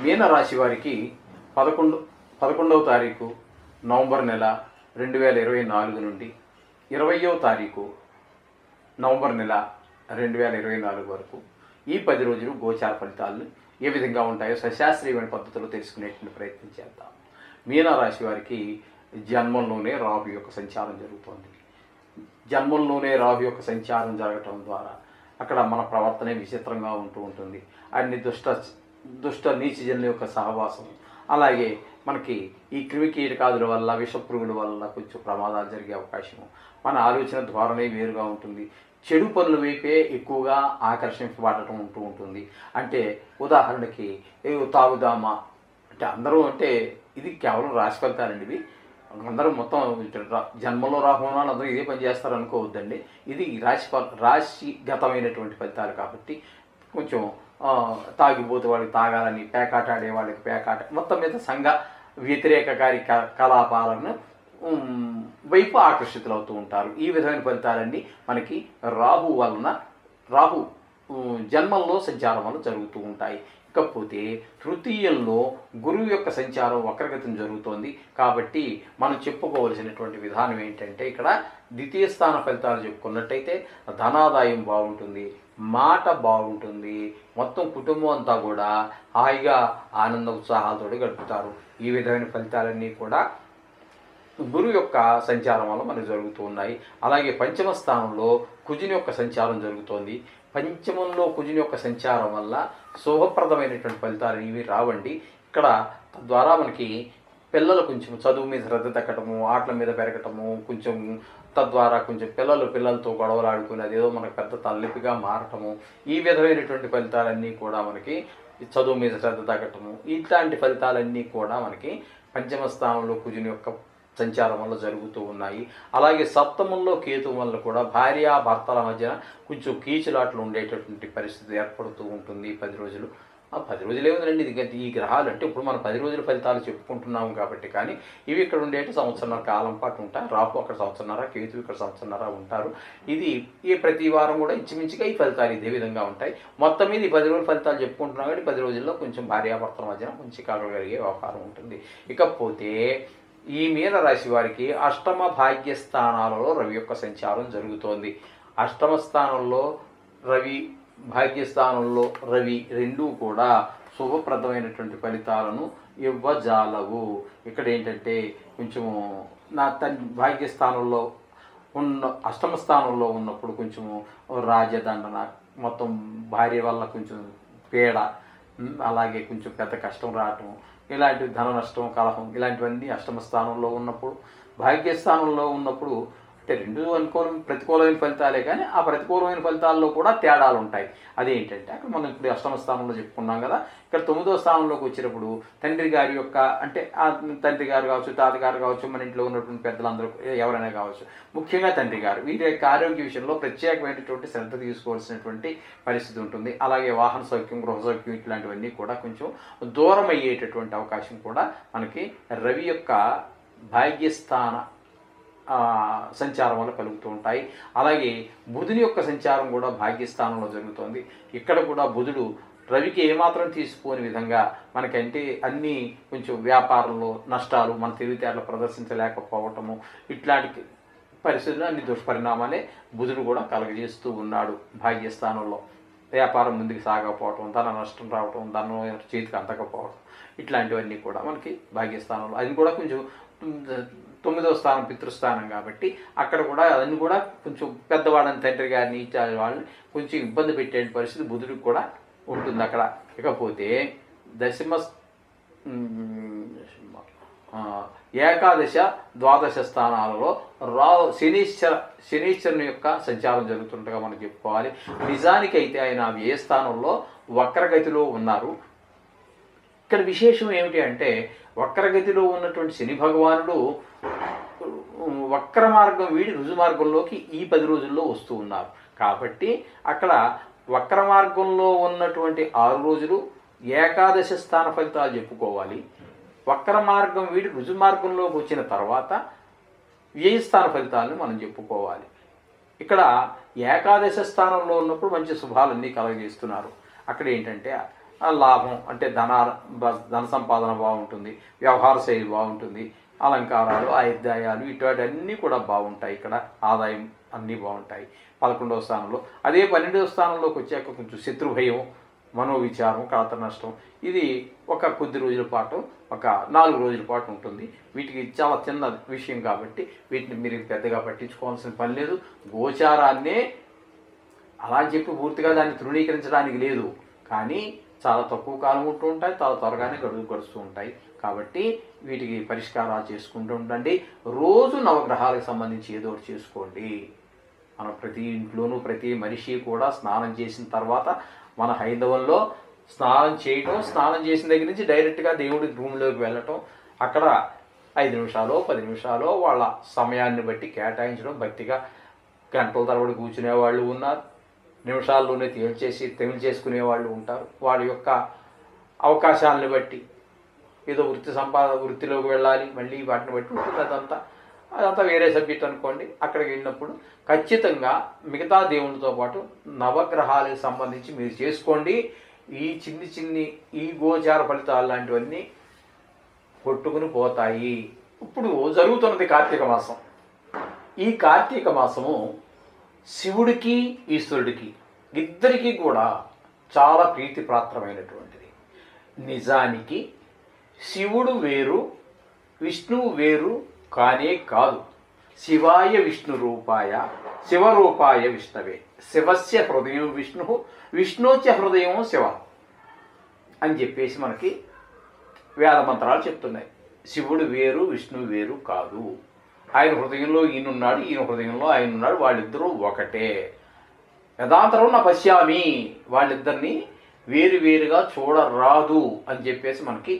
మీనరాశి వారికి 11వ తారీఖు నవంబర్ నెల 2024 నుండి 20వ తారీఖు నవంబర్ నెల 2024 వరకు ఈ 10 రోజులు గోచార ఫలితాలను ఏ విధంగా ఉంటాయో సశాస్త్రీయమైన పద్ధతిలో తెలుసుకునేటువంటి ప్రయత్నం చేద్దాం. మీనరాశి వారికి జన్మంలోనే రాహు యొక్క సంచారం జరుగుతోంది. జన్మంలోనే రాహు యొక్క సంచారం జరగటం ద్వారా అక్కడ మన ప్రవర్తనే విచిత్రంగా ఉంటుంది. అన్ని దుష్ట నీచజనుల యొక్క సహవాసం, అలాగే మనకి ఈ క్రిమి కీటకాదుల వల్ల విషపురుగుల వల్ల కొంచెం ప్రమాదాలు జరిగే అవకాశము, మన ఆలోచన ధోరణి వేరుగా ఉంటుంది. చెడు పనుల వైపే ఎక్కువగా ఆకర్షింపబడటం ఉంటుంది. అంటే ఉదాహరణకి తాగుదామా అంటే అందరూ అంటే ఇది కేవలం రాశి ఫలితాలండి. ఇవి అందరూ మొత్తం జన్మలో రాహువున అందరూ ఇదే పని చేస్తారు అనుకోవద్దండి. ఇది రాశిగతమైనటువంటి ఫలితాలు కాబట్టి కొంచెం తాగిపోతే వాళ్ళకి తాగాలని, పేకాట ఆడే వాళ్ళకి పేకాట, మొత్తం మీద సంఘ వ్యతిరేక కార్యకలాపాలను వైపు ఆకర్షితులవుతూ ఉంటారు. ఈ విధమైన ఫలితాలన్నీ మనకి రాహు జన్మంలో సంచారం వల్ల జరుగుతూ ఉంటాయి. ఇకపోతే తృతీయంలో గురువు యొక్క సంచారం వక్రగతిని జరుగుతోంది. కాబట్టి మనం చెప్పుకోవలసినటువంటి విధానం ఏంటంటే, ఇక్కడ ద్వితీయ స్థాన ఫలితాలు చెప్పుకున్నట్టయితే ధనాదాయం బాగుంటుంది, మాట బాగుంటుంది, మొత్తం కుటుంబం అంతా కూడా హాయిగా ఆనంద ఉత్సాహాలతో గడుపుతారు. ఈ విధమైన ఫలితాలన్నీ కూడా గురువు యొక్క సంచారం వల్ల మనకు జరుగుతూ ఉన్నాయి. అలాగే పంచమ స్థానంలో కుజుని యొక్క సంచారం జరుగుతోంది. పంచమంలో కుజుని యొక్క సంచారం వల్ల శుభప్రదమైనటువంటి ఫలితాలు ఇవి రావండి. ఇక్కడ తద్వారా మనకి పిల్లలు కొంచెం చదువు మీద శ్రద్ధ తగ్గటము, ఆటల మీద పెరగటము, కొంచెం తద్వారా కొంచెం పిల్లలతో గొడవలు ఆడుకుని అదేదో మనకు పెద్ద తలనొప్పిగా మారటము, ఈ విధమైనటువంటి ఫలితాలన్నీ కూడా మనకి చదువు మీద శ్రద్ధ తగ్గటము, ఇట్లాంటి ఫలితాలన్నీ కూడా మనకి పంచమ స్థానంలో కుజుని యొక్క సంచారం వల్ల జరుగుతూ ఉన్నాయి. అలాగే సప్తమంలో కేతువు వల్ల కూడా భార్యాభర్తల మధ్య కొంచెం కీచులాట్లు ఉండేటటువంటి పరిస్థితి ఏర్పడుతూ ఉంటుంది. 10 రోజులు 10 రోజులు ఏముందండి, ఇది ఈ గ్రహాలు అంటే ఇప్పుడు మనం 10 రోజుల ఫలితాలు చెప్పుకుంటున్నాము కాబట్టి. కానీ ఇవి ఇక్కడ ఉండేటి సంవత్సరన్నర కాలం పాటు ఉంటాయి. రాహు అక్కడ సంవత్సరన్నర, కేతువు ఇక్కడ సంవత్సరన్నర ఉంటారు. ఇది ప్రతి వారం కూడా ఇంచుమించుగా ఈ ఫలితాలు ఇదే విధంగా ఉంటాయి. మొత్తం మీద ఈ 10 రోజుల ఫలితాలు చెప్పుకుంటున్నాం కాబట్టి 10 రోజుల్లో కొంచెం భార్యాభర్తల మధ్యన కొంచెం కలగలిగే వ్యవహారం ఉంటుంది. ఇకపోతే ఈ మీనరాశి వారికి అష్టమ భాగ్యస్థానాలలో రవి యొక్క సంచారం జరుగుతోంది. అష్టమ స్థానంలో రవి, భాగ్యస్థానంలో రవి రెండూ కూడా శుభప్రదమైనటువంటి ఫలితాలను ఇవ్వజాలవు. ఇక్కడ ఏంటంటే కొంచెము భాగ్యస్థానంలో అష్టమ స్థానంలో ఉన్నప్పుడు కొంచెము రాజదండన, మొత్తం భార్య వల్ల కొంచెం పీడ, అలాగే కొంచెం పెద్ద కష్టం రావటం, ఇలాంటి ధన నష్టం, కలహం, ఇలాంటివన్నీ అష్టమ స్థానంలో ఉన్నప్పుడు. భాగ్యస్థానంలో ఉన్నప్పుడు అంటే రెండు ప్రతికూలమైన ఫలితాలే, కానీ ఆ ప్రతికూలమైన ఫలితాల్లో కూడా తేడాలు ఉంటాయి. అదేంటంటే అక్కడ మనం ఇప్పుడు అష్టమ స్థానంలో చెప్పుకున్నాం కదా, ఇక్కడ 9వ స్థానంలోకి వచ్చినప్పుడు తండ్రి గారి యొక్క అంటే ఆ తండ్రి గారు కావచ్చు, తాతగారు కావచ్చు, మన ఇంట్లో ఉన్నటువంటి పెద్దలందరూ ఎవరైనా కావచ్చు, ముఖ్యంగా తండ్రి గారు, వీరి యొక్క ఆరోగ్య విషయంలో ప్రత్యేకమైనటువంటి శ్రద్ధ తీసుకోవాల్సినటువంటి పరిస్థితి ఉంటుంది. అలాగే వాహన సౌఖ్యం, గృహ సౌఖ్యం ఇట్లాంటివన్నీ కూడా కొంచెం దూరం అయ్యేటటువంటి అవకాశం కూడా మనకి రవి యొక్క భాగ్యస్థాన సంచారం వల్ల కలుగుతూ ఉంటాయి. అలాగే బుధుని యొక్క సంచారం కూడా భాగ్యస్థానంలో జరుగుతోంది. ఇక్కడ కూడా బుధుడు రవికి ఏమాత్రం తీసుకోని విధంగా మనకంటే అన్నీ కొంచెం వ్యాపారంలో నష్టాలు, మన తెలివితేటలు ప్రదర్శించలేకపోవటము, ఇట్లాంటి పరిస్థితుల్లో అన్ని దుష్పరిణామాలే బుధుడు కూడా కలగజేస్తూ ఉన్నాడు. భాగ్యస్థానంలో వ్యాపారం ముందుకు సాగకపోవటం, ధన నష్టం రావటం, ధనం చేతికి అందకపోవటం, ఇట్లాంటివన్నీ కూడా మనకి భాగ్యస్థానంలో. అది కూడా కొంచెం 9వ స్థానం పితృస్థానం కాబట్టి అక్కడ కూడా అన్ని కూడా కొంచెం పెద్దవాళ్ళని, తండ్రి గారిని, వాళ్ళని కొంచెం ఇబ్బంది పెట్టే పరిస్థితి బుధుడికి కూడా ఉంటుంది అక్కడ. ఇకపోతే ఏకాదశ, ద్వాదశ స్థానాలలో శనీశ్వరుని యొక్క సంచారం జరుగుతుండగా మనం చెప్పుకోవాలి. నిజానికైతే ఆయన ఏ స్థానంలో వక్రగతిలో ఉన్నారు. ఇక్కడ విశేషం ఏమిటి అంటే, వక్రగతిలో ఉన్నటువంటి శని భగవానుడు వక్ర మార్గం వీడి రుజు మార్గంలోకి ఈ 10 రోజుల్లో వస్తూ ఉన్నారు. కాబట్టి అక్కడ వక్ర మార్గంలో ఉన్నటువంటి 6 రోజులు ఏకాదశ స్థాన ఫలితాలు చెప్పుకోవాలి. వక్ర మార్గం వీడి రుజు మార్గంలోకి వచ్చిన తర్వాత వ్యయస్థాన ఫలితాలను మనం చెప్పుకోవాలి. ఇక్కడ ఏకాదశ స్థానంలో ఉన్నప్పుడు మంచి శుభాలన్నీ కలగజేస్తున్నారు. అక్కడ ఏంటంటే లాభం అంటే ధన సంపాదన బాగుంటుంది, వ్యవహార శైలి బాగుంటుంది, అలంకారాలు ఆయుర్దాయాలు ఇటువంటి అన్నీ కూడా బాగుంటాయి. ఇక్కడ ఆదాయం అన్నీ బాగుంటాయి. 11వ స్థానంలో. అదే 12వ స్థానంలోకి వచ్చాక కొంచెం శత్రుభయం, మనోవిచారం, కలత నష్టం ఇది ఒక కొద్ది రోజుల పాటు, ఒక 4 రోజుల పాటు ఉంటుంది. వీటికి చాలా చిన్న విషయం కాబట్టి వీటిని మీరు పెద్దగా పట్టించుకోవాల్సిన పని లేదు. గోచారాన్నే అలా అని చెప్పి పూర్తిగా దాన్ని తృణీకరించడానికి లేదు, కానీ చాలా తక్కువ కాలం ఉంటూ ఉంటాయి, చాలా త్వరగానే గడుస్తూ ఉంటాయి. కాబట్టి వీటికి పరిష్కారాలు చేసుకుంటూ ఉండండి. రోజు నవగ్రహాలకు సంబంధించి ఏదో ఒకటి చేసుకోండి. మనం ప్రతి ఇంట్లోనూ ప్రతి మనిషి కూడా స్నానం చేసిన తర్వాత మన హైందవంలో స్నానం చేయటం, స్నానం చేసిన దగ్గర నుంచి డైరెక్ట్గా దేవుడి రూమ్లోకి వెళ్ళటం, అక్కడ 5 నిమిషాలు 10 నిమిషాలు వాళ్ళ సమయాన్ని బట్టి కేటాయించడం, భక్తిగా గంటల తరబడి కూర్చునే వాళ్ళు ఉన్నారు, నిమిషాల్లోనే చేసుకునే వాళ్ళు ఉంటారు. వారి యొక్క అవకాశాలను బట్టి ఏదో వృత్తిలోకి వెళ్ళాలి, మళ్ళీ వాటిని బట్టి ఉంటుంది. అదంతా వేరే సబ్జెక్ట్ అనుకోండి. అక్కడికి వెళ్ళినప్పుడు ఖచ్చితంగా మిగతా దేవునితో పాటు నవగ్రహాలకు సంబంధించి మీరు చేసుకోండి. ఈ చిన్ని ఈ గోచార ఫలితాలు లాంటివన్నీ కొట్టుకుని పోతాయి. ఇప్పుడు జరుగుతున్నది కార్తీక మాసం. ఈ కార్తీక మాసము శివుడికి ఈశ్వరుడికి ఇద్దరికీ కూడా చాలా ప్రీతిపాత్రమైనటువంటిది. నిజానికి శివుడు వేరు, విష్ణువు వేరు కానే కాదు. శివాయ విష్ణు రూపాయ శివరూపాయ విష్ణవే, శివస్య హృదయం విష్ణు విష్ణోచ హృదయం శివ అని చెప్పేసి మనకి వేద మంత్రాలు చెప్తున్నాయి. శివుడు వేరు, విష్ణువు వేరు కాదు. ఆయన హృదయంలో ఈయనున్నాడు, ఈయన హృదయంలో ఆయన ఉన్నాడు, వాళ్ళిద్దరూ ఒకటే. యథాంతరం నా పశ్యామి, వాళ్ళిద్దరినీ వేరుగా చూడరాదు అని చెప్పేసి మనకి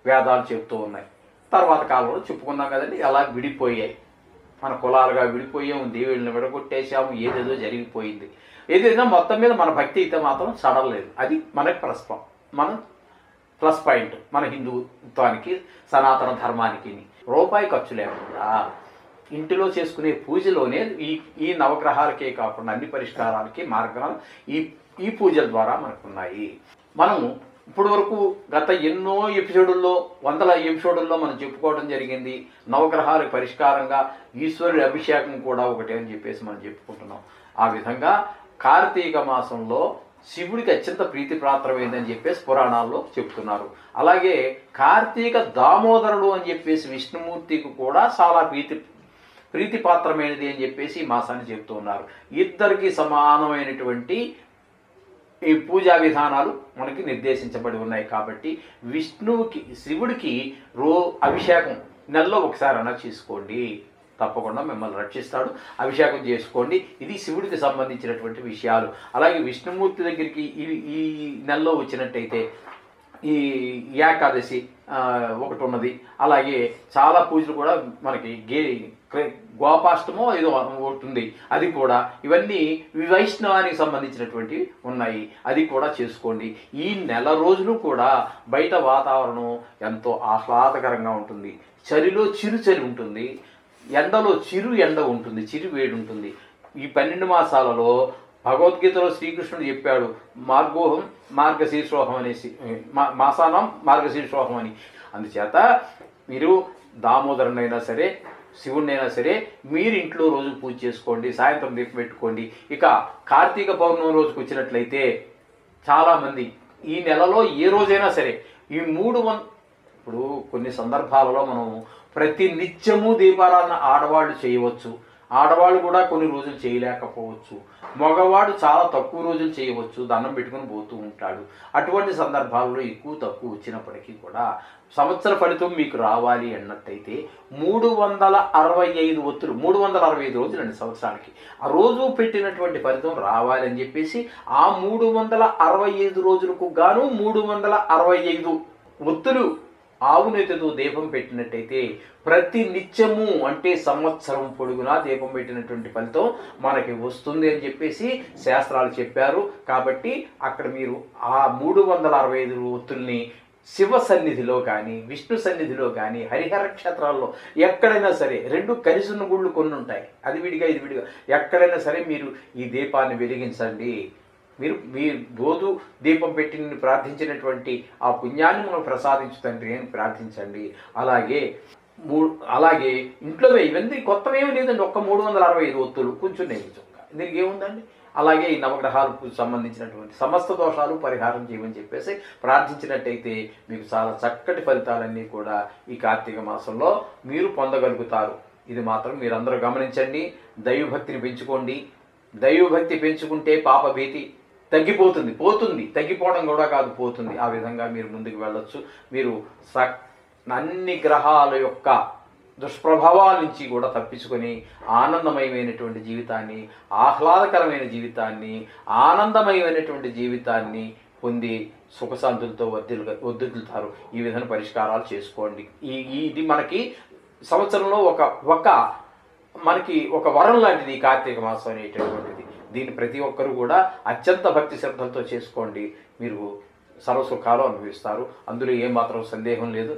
వేదాలు చెప్తూ ఉన్నాయి. తర్వాత కాలంలో చెప్పుకున్నాం కదండి, ఎలా విడిపోయాయి, మన కులాలుగా విడిపోయాము, దేవుళ్ళని విడగొట్టేసాము, ఏదేదో జరిగిపోయింది. ఏదైనా మొత్తం మీద మన భక్తి అయితే మాత్రం సడలేదు. అది మనకి ప్లస్ పాయింట్ మన హిందుత్వానికి, సనాతన ధర్మానికి. రూపాయి ఖర్చు లేకుండా ఇంటిలో చేసుకునే పూజలోనే ఈ నవగ్రహాలకే కాకుండా అన్ని పరిష్కారాలకి మార్గాలు ఈ పూజల ద్వారా మనకున్నాయి. మనం ఇప్పుడు వరకు గత ఎన్నో ఎపిసోడుల్లో, వందల ఎపిసోడుల్లో మనం చెప్పుకోవడం జరిగింది. నవగ్రహాలకు పరిష్కారంగా ఈశ్వరుడి అభిషేకం కూడా ఒకటే అని చెప్పేసి మనం చెప్పుకుంటున్నాం. ఆ విధంగా కార్తీక మాసంలో శివుడికి అత్యంత ప్రీతిపాత్రమైందని చెప్పేసి పురాణాల్లో చెప్తున్నారు. అలాగే కార్తీక దామోదరుడు అని చెప్పేసి విష్ణుమూర్తికి కూడా చాలా ప్రీతిపాత్రమైనది అని చెప్పేసి ఈ మాసాన్ని చెప్తూ ఉన్నారు. ఇద్దరికి సమానమైనటువంటి ఈ పూజా విధానాలు మనకి నిర్దేశించబడి ఉన్నాయి. కాబట్టి శివుడికి అభిషేకం నెలలో ఒకసారి అన్నా చేసుకోండి, తప్పకుండా మిమ్మల్ని రక్షిస్తాడు. అభిషేకం చేసుకోండి. ఇది శివుడికి సంబంధించినటువంటి విషయాలు. అలాగే విష్ణుమూర్తి దగ్గరికి ఈ నెలలో వచ్చినట్టయితే ఈ ఏకాదశి ఒకటి ఉన్నది. అలాగే చాలా పూజలు కూడా మనకి గోపాష్టమో ఏదో ఒకటి ఉంది, అది కూడా. ఇవన్నీ వైష్ణవానికి సంబంధించినటువంటివి ఉన్నాయి, అది కూడా చేసుకోండి. ఈ నెల రోజులు కూడా బయట వాతావరణం ఎంతో ఆహ్లాదకరంగా ఉంటుంది. చలిలో చలి ఉంటుంది, ఎండలో ఎండ ఉంటుంది, వేడి ఉంటుంది. ఈ 12 మాసాలలో భగవద్గీతలో శ్రీకృష్ణుడు చెప్పాడు, మార్గశీర్షోహం అనేసి, మాసానం మార్గశీర్షోహం అని. అందుచేత మీరు దామోదరునైనా సరే, శివుడినైనా సరే, మీరు ఇంట్లో రోజు పూజ చేసుకోండి, సాయంత్రం దీపం పెట్టుకోండి. ఇక కార్తీక పౌర్ణమి రోజుకి వచ్చినట్లయితే చాలామంది ఈ నెలలో ఏ రోజైనా సరే ఈ ఇప్పుడు కొన్ని సందర్భాలలో మనం ప్రతి నిత్యము దీపారాధన ఆడవాళ్ళు చేయవచ్చు, ఆడవాళ్ళు కూడా కొన్ని రోజులు చేయలేకపోవచ్చు, మగవాడు చాలా తక్కువ రోజులు చేయవచ్చు, దండం పెట్టుకుని పోతూ ఉంటాడు. అటువంటి సందర్భాల్లో ఎక్కువ తక్కువ వచ్చినప్పటికీ కూడా సంవత్సర ఫలితం మీకు రావాలి అన్నట్టయితే 365 ఒత్తులు, 365 రోజులు అండి సంవత్సరానికి. ఆ రోజు పెట్టినటువంటి ఫలితం రావాలని చెప్పేసి ఆ 365 రోజులకు గాను 365 ఒత్తులు ఆవు నెయ్యితో దీపం పెట్టినట్టయితే ప్రతి నిత్యము అంటే సంవత్సరం పొడుగునా దీపం పెట్టినటువంటి ఫలితం మనకి వస్తుంది అని చెప్పేసి శాస్త్రాలు చెప్పారు. కాబట్టి అక్కడ మీరు ఆ 365 ఒత్తుల్ని శివ సన్నిధిలో కానీ, విష్ణు సన్నిధిలో కానీ, హరిహర క్షేత్రాల్లో ఎక్కడైనా సరే, 2 కలిసి ఉన్న గుళ్ళు కొన్ని ఉంటాయి, అది విడిగా ఇది విడిగా, ఎక్కడైనా సరే మీరు ఈ దీపాన్ని వెలిగించండి. మీ రోజు దీపం పెట్టి నిన్ను ప్రార్థించినటువంటి ఆ పుణ్యాన్ని మనం ప్రసాదించు తండ్రి అని ప్రార్థించండి. అలాగే ఇంట్లో ఇవన్నీ కొత్తవేమీ లేదండి. ఒక్క 365 ఒత్తులు కొంచెం నెయ్యి చుక్క, దీనికి ఏముందండి. అలాగే ఈ నవగ్రహాలకు సంబంధించినటువంటి సమస్త దోషాలు పరిహారం చేయమని చెప్పేసి ప్రార్థించినట్టయితే మీకు చాలా చక్కటి ఫలితాలన్నీ కూడా ఈ కార్తీక మాసంలో మీరు పొందగలుగుతారు. ఇది మాత్రం మీరందరూ గమనించండి. దైవభక్తిని పెంచుకోండి. దైవభక్తి పెంచుకుంటే పాపభీతి తగ్గిపోవడం కూడా కాదు, పోతుంది. ఆ విధంగా మీరు ముందుకు వెళ్ళొచ్చు. మీరు అన్ని గ్రహాల యొక్క దుష్ప్రభావాల నుంచి కూడా తప్పించుకొని ఆనందమయమైనటువంటి జీవితాన్ని, ఆహ్లాదకరమైన జీవితాన్ని, ఆనందమయమైనటువంటి జీవితాన్ని పొంది సుఖశాంతులతో వర్ధిల్లుతారు. ఈ విధంగా పరిష్కారాలు చేసుకోండి. ఇది మనకి సంవత్సరంలో మనకి ఒక వరం లాంటిది ఈ కార్తీక మాసం అనేటటువంటిది. దీన్ని ప్రతి ఒక్కరూ కూడా అత్యంత భక్తి శ్రద్ధలతో చేసుకోండి. మీరు సర్వసుఖాలు అనుభవిస్తారు. అందులో ఏమాత్రం సందేహం లేదు.